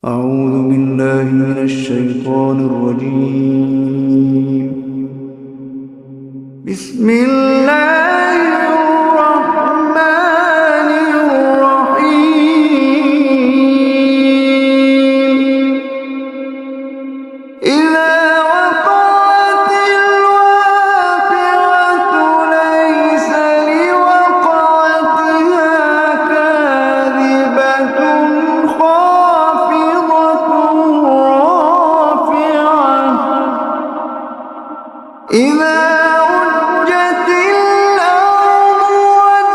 أعوذ بالله من الشيطان الرجيم. بسم الله الرحمن الرحيم. إذا وقعت الواقعة ليس لوقعتها كاذبة خافضة رافعة إذا رجت الأرض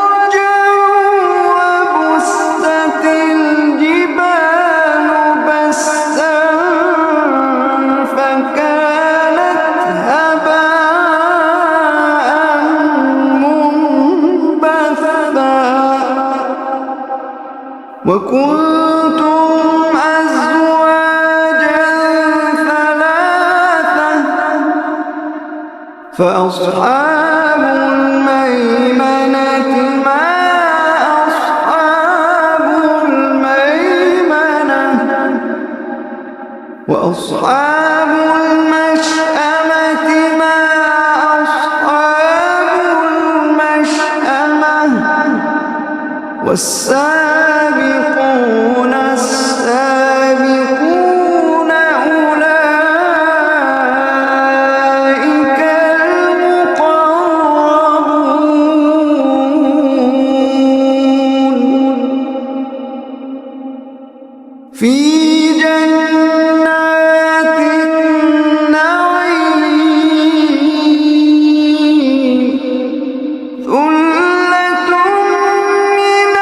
رجا وبست الجبال بسا فكانت هباء منبثا وكنتم أزواجا ثلاثة فأصحاب الميمنة ما أصحاب الميمنة وأصحاب المشأمة ما أصحاب المشأمة والسابقون السابقون أولئك المقربون في جنات النعيم ثلة من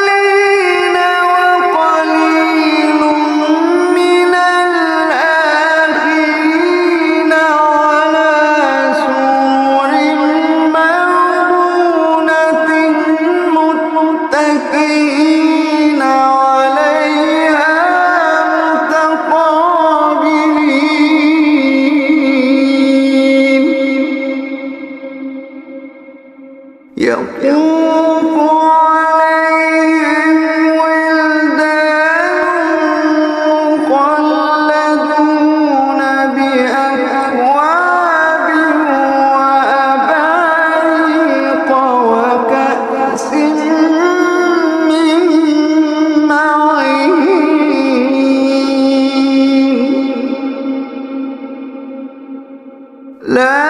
الأولين وقليل من الآخرين على سرر موضونة متكئين عليها متقابلين يطوف عليهم ولدان مخلدون بأكواب وأباريق وكأس من معين لا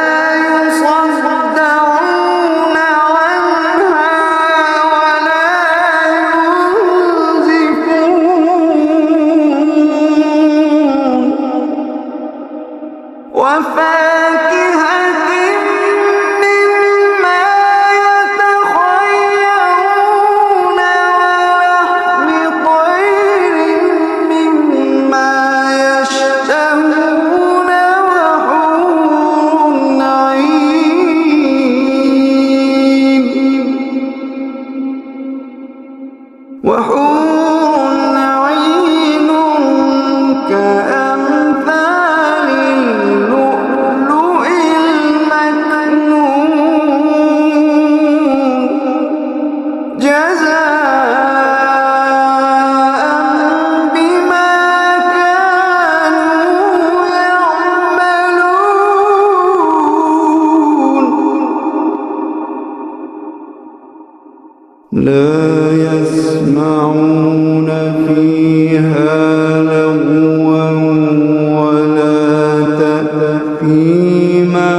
يصدعون عنها ولا ينزفون وفاكهة مما يتخيرون ولحم طير مما يشتهون وحور عين كأمثال اللؤلؤ المكنون جزاء بما كانوا يعملون لا يسمعون فيها لغوا ولا تأثيما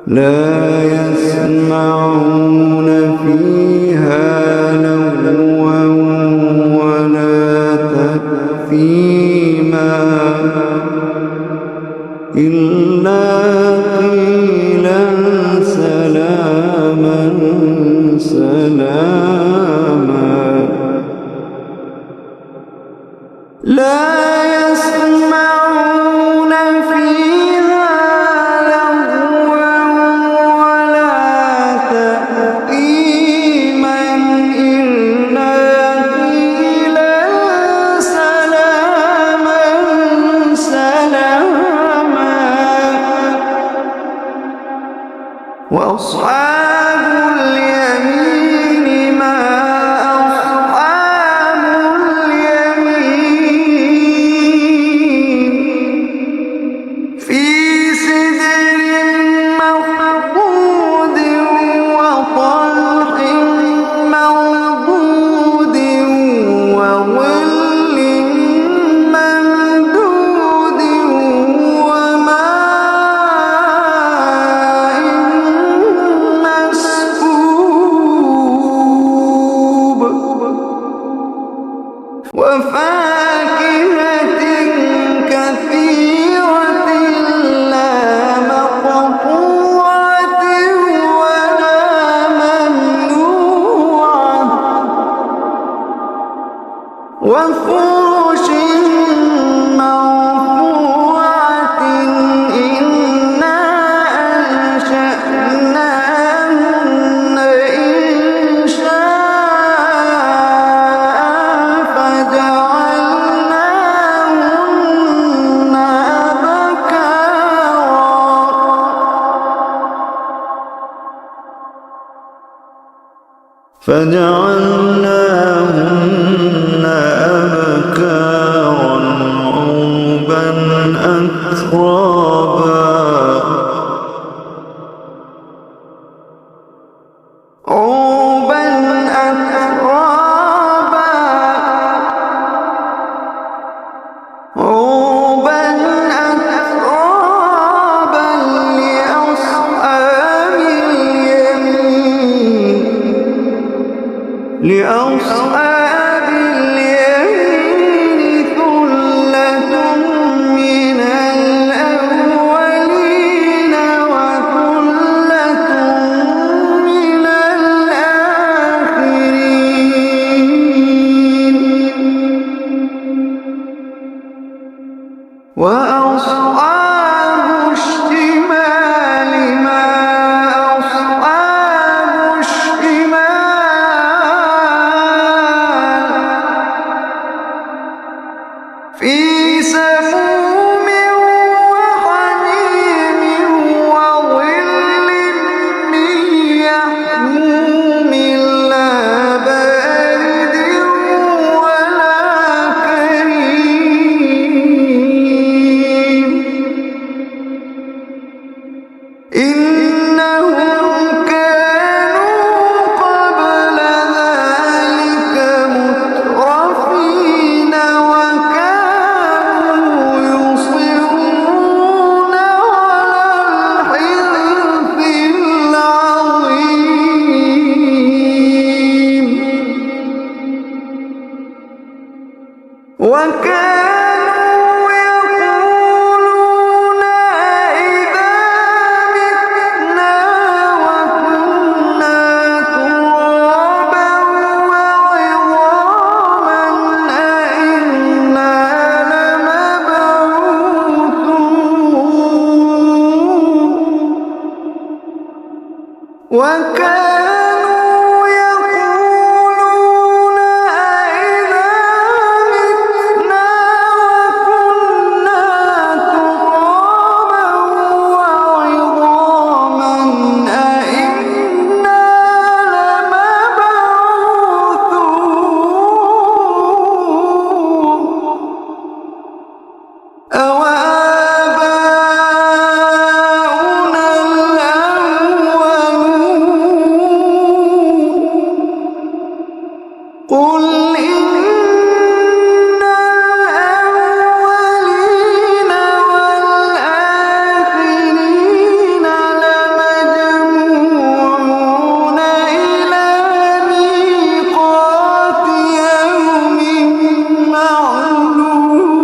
لا يسمعون فيها لغوا ولا تأثيما إلا قيلا سلاما سلاما لا يسمعون فيها لغوا ولا تأثيما إلا قيلا سلاما سلاما وأصحاب اليمين ما وفرش مرفوعة إنا أنشأناهن إنشاء فجعلناهن أبكارا عربا أترابا لأصحاب اليمين ثلة من الأولين وثلة من الآخرين وأصحاب الشمال ما أصحاب الشمال في سموم وحميم وظل من يحموم لا بارد ولا كريم إنهم كانوا قبل ذلك مترفين وكانوا يصرون على الحنث العظيم وكانوا يقولون أئذا متنا وكنا ترابا وعظاما أئنا لمبعوثون وكانوا يقولون أئذا متنا وكنا ترابا وعظاما أئنا لمبعوثون أوآباؤنا الأولون قل إن الأولين والآخرين لمجموعون إلى ميقات يوم معلوم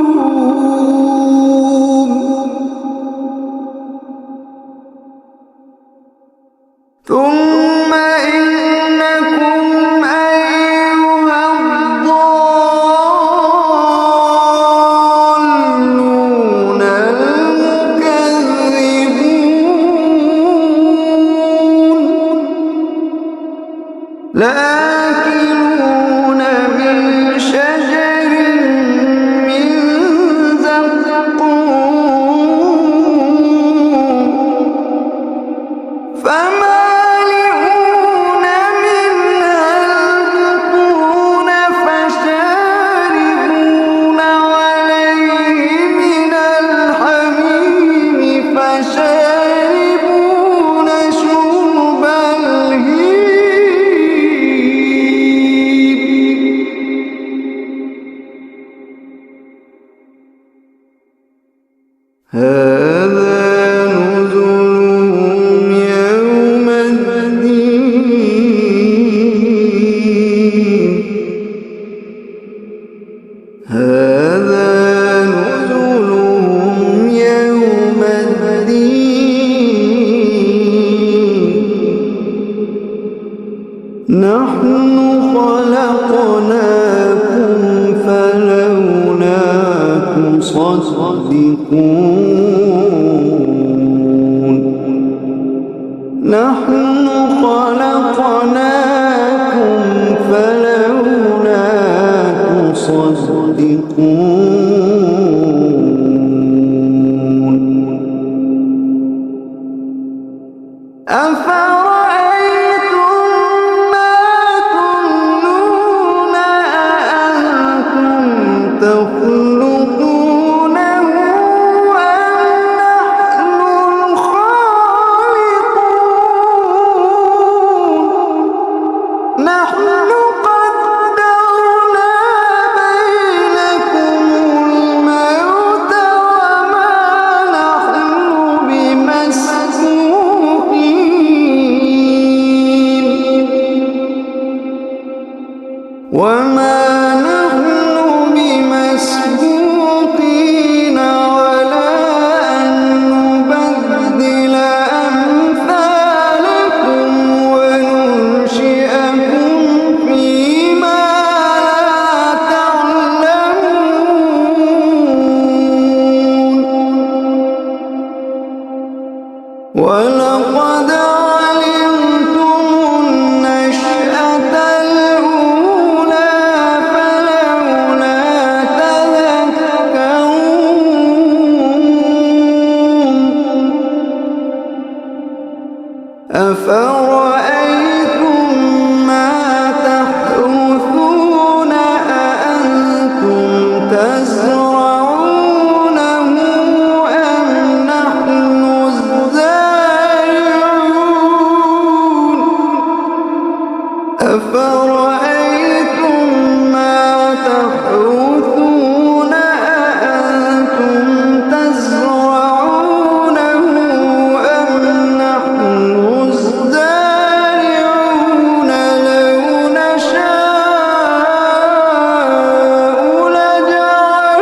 ثم إنكم أيها الضالون المكذبون لآكلون من شجر من زقوم فمالئون منها البطون فشاربون عليه من الحميم فشاربون شرب الهيم هذا نزلهم يوم الدين هذا نزلهم يوم الدين نحن خلقناكم تصدقون نحن خلقناكم فلولا تصدقون أفرأيتم ما تمنون أأنتم تخلقونه أم نحن الخالقون نحن قدرنا بينكم الموت وما نحن بمسبوقين على أن نبدل أمثالكم وننشئكم فيما لا تعلمون ولقد علمتم النشأة الأولى فلولا تذكرون أفرأيتم ما تحرثون أأنتم تزرعونه أم نحن الزارعون أفرأيتم ما تحرثون أأنتم تزرعونه أم نحن الزارعون لو نشاء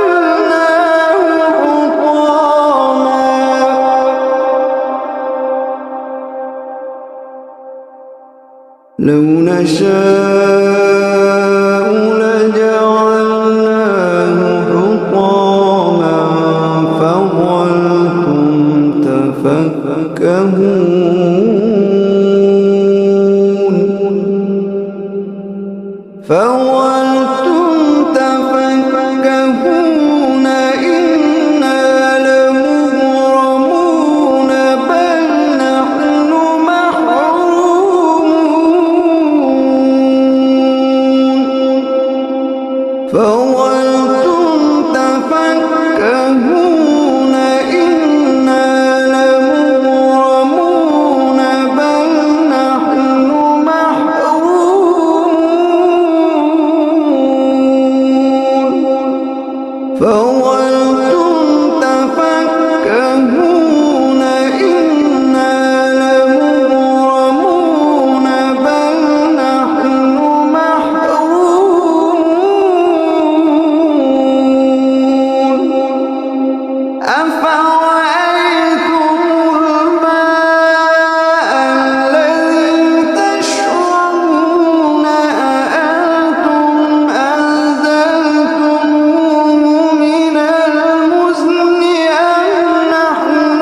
لجعلناه حطاما لو نشاء لجعلناه حطاما فظلتم تفكهون إنا لمغرمون بل نحن محرومون فظلتم تفكهون إنا لمغرمون بل نحن محرومون فظلتم تفكهون إنا لمغرمون بل نحن محرومون أفرأيتم الماء الذي تشربون أأنتم أنزلتموه من المزن أم نحن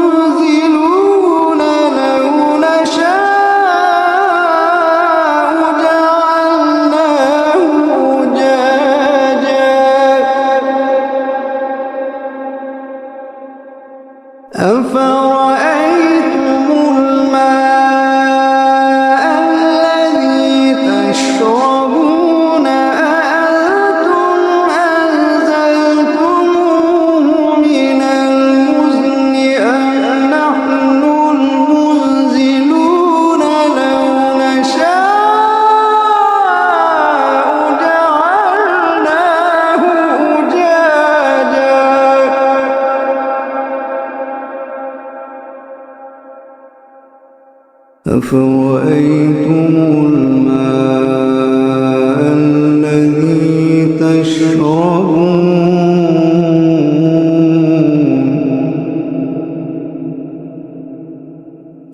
المنزلون لو نشاء جعلناه أجاجا أفرأيتم الماء الذي تشربون أأنتم أنزلتموه من المزن أم نحن المنزلون لو نشاء جعلناه أجاجا أفرأيتم الماء الذي تشربون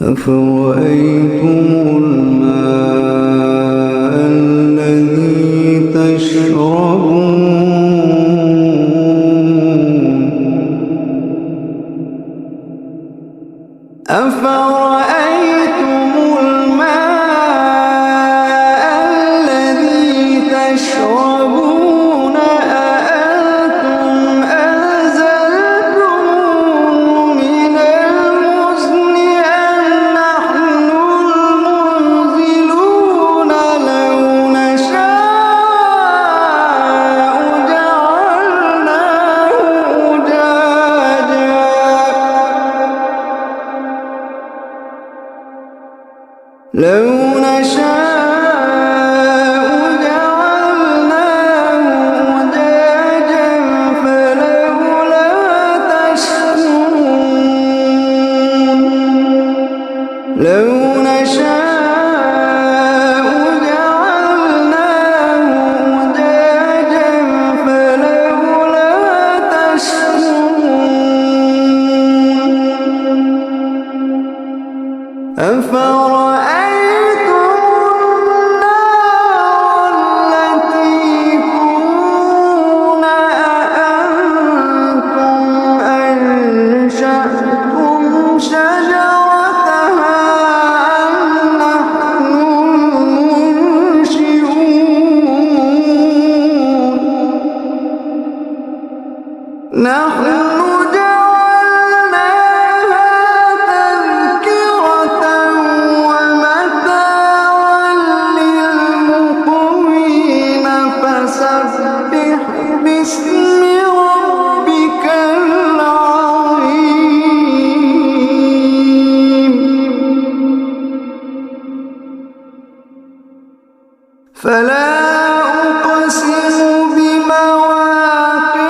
أفرأيتم الماء الذي تشربون لو نشاء جعلناه أجاجا فلولا تشكرون لو نشاء جعلناه أجاجا فلولا تشكرون أفرأيتم النار التي تورون أأنتم أنشأتم شجرتها أم نحن المنشئون نحن فسبح باسم ربك العظيم فلا أقسم بمواقع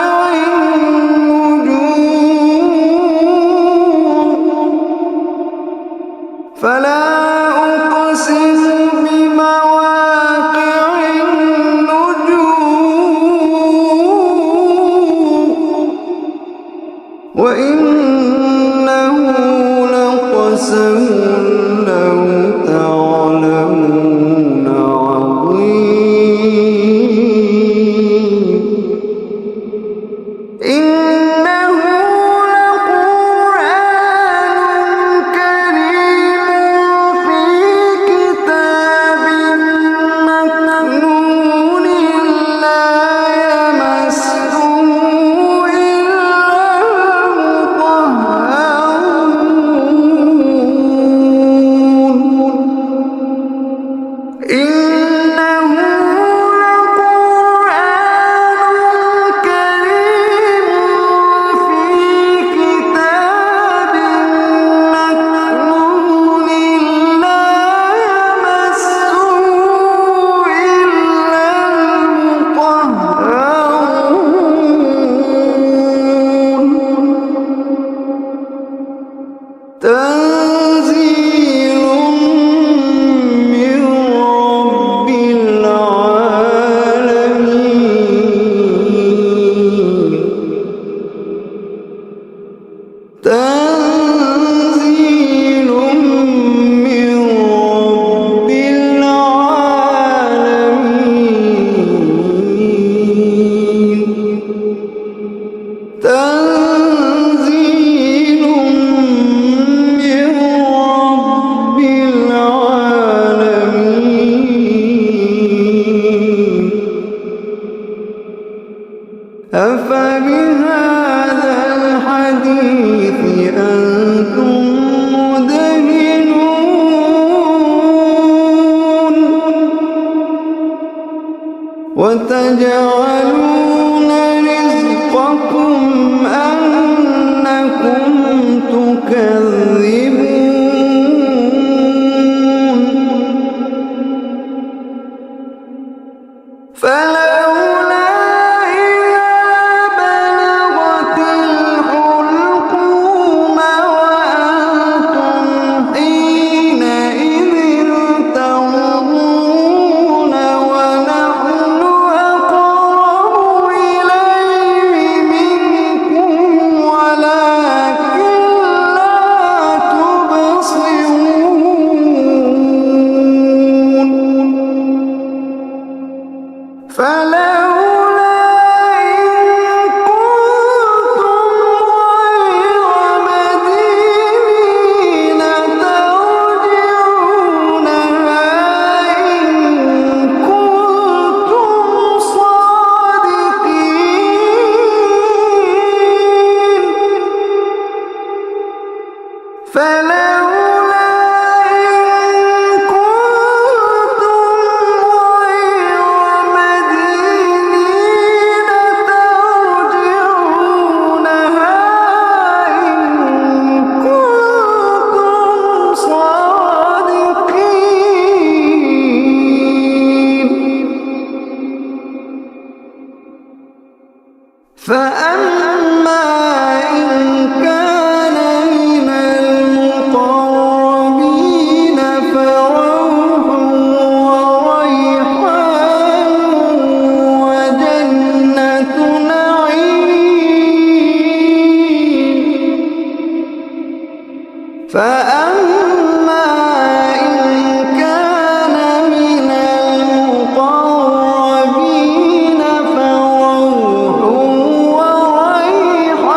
النجوم فلا أقسم بمواقع وإنه لقسم لو تعلمون عظيم إنه لقرآن كريم في كتاب مكنون لا يمسه إنه لقرآن كريم في كتاب مكنون لا يمسه إلا المطهرون تنزيل من رب العالمين تنزيل من رب العالمين تنزيل من رب العالمين أفبهذا الحديث أنتم مدهنون وتجعلون رزقكم أنكم تكذبون فلولا إذا بلغت الحلقوم وأنتم حينئذ تنظرون ونحن أقرب إليه منكم ولكن لا تبصرون فلولا إن كنتم غير مدينين ترجعونها إن كنتم صادقين فلولا إن كنتم غير مدينين ترجعونها إن كنتم صادقين فأما إن كان من المقربين فروح وريحان وجنة نعيم. فأما إن كان من المقربين فروح وريحان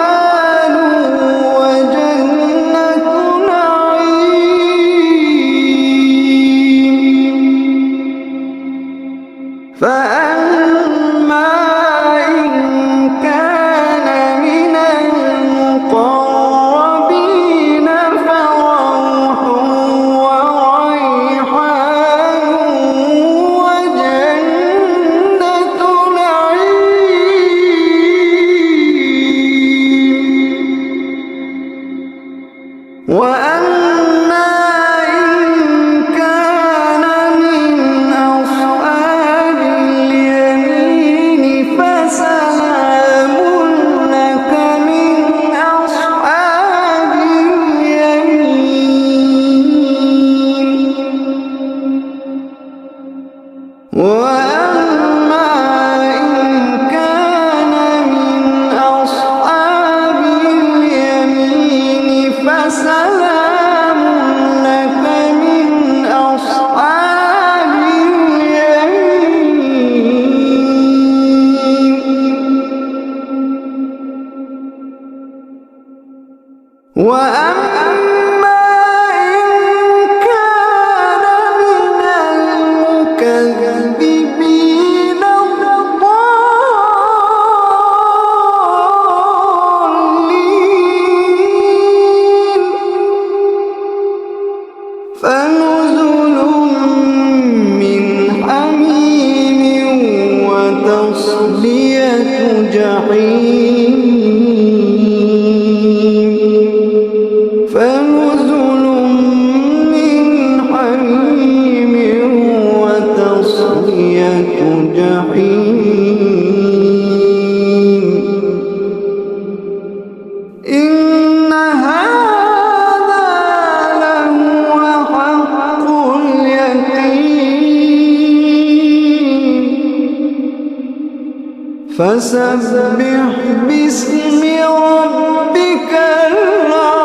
وجنة نعيم. فأما إن كان من المقربين فروح وريحان وجنة نعيم. وأما إن كان من أصحاب اليمين فسلام لك من أصحاب اليمين. وأما إن كان من أصحاب اليمين فسلام لك من أصحاب اليمين. وأما إن كان من المكذبين الضالين فنزل من حميم وتصلية جحيم. فنزل من حميم وتصلية جحيم. إن هذا لهو حق اليقين. فسبح باسم ربك العظيم.